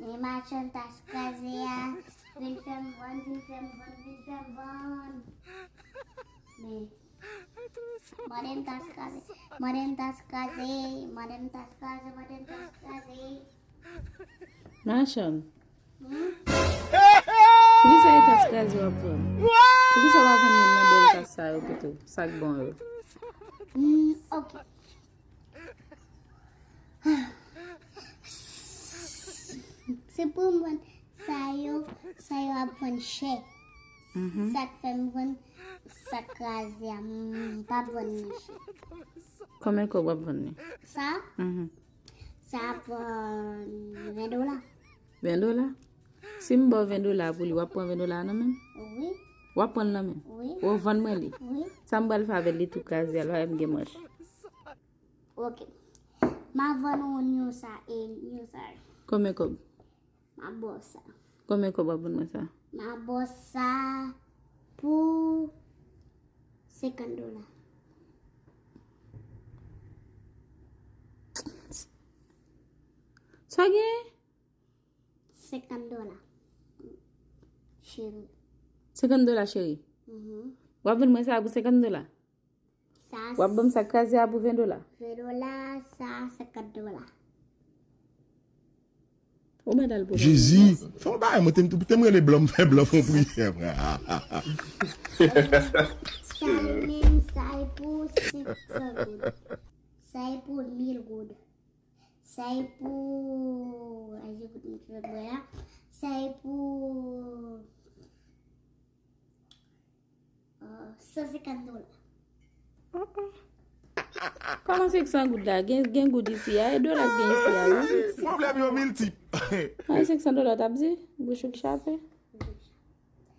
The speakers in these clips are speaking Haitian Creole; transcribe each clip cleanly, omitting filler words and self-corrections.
Et machin tas casé, vil fem bon. Mais, madame tas casé. Machan, pou ki sa yi tas kazi wap ven? Pou ki sa wap ven yon nan bel tas sa yo pito? Sak bon yo. Ok. C'est pour moi, ça y a bon chèque. Ça fait bon, ça crase, pas bon chèque. Komen ko wap ven ni? Ça, ça bon $20. $20? Si mbo $20 pou li, wap pon $20 nan men? Oui, Wap pon nan men? oui, Ou van mwen li? oui. Sa mbal fa vel li tou kazi al wap mge mwen. Ok. Ma vano new ça et new ça. Komen ko? Ma bossa. Komen ko wap ven mwen sa? Ma bossa pour $50. Sa gen? $50. Chérie. $50 chéri? Wap ven mwen sa pou $50? Ça, Wap bom sa kazi a pou $20? $20, ça, $50. Ou mwen dal pou? Jésus, faut pas moi t'aimerais les blancs faire blanc font prière frère. Ça même, ça est pour 600 good. Ça est pour 1000 good. Ça est pour... Ça est pour... $150. Koman se ki san goud la? Gen goud isi ya? E do la gen isi ya? Problème yo multiple. Ay, $600 tabzi? Bouchou ki chape?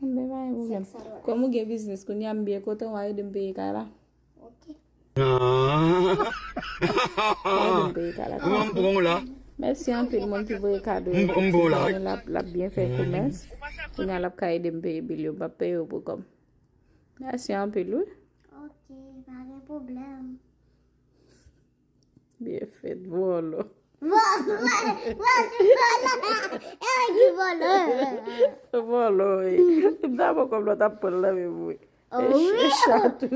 Mbe ba yon mwen. Kwa mwen gen business kon yam biye koton waye dem peye kala. Ok. Waye dem peye kala. Bon là. Merci an pil moun ki voye kado. Bon là. La bien fè commerce. Kon yon lap kaye dem peye bil yo. Ba peye yo pou kom. Merci an pil ou. Ok, pas de problème. Bien fèt, volo. Voilà. Volo, e. Mda pou kom lo tap pou la me mwe. Oh, oui. E chatou.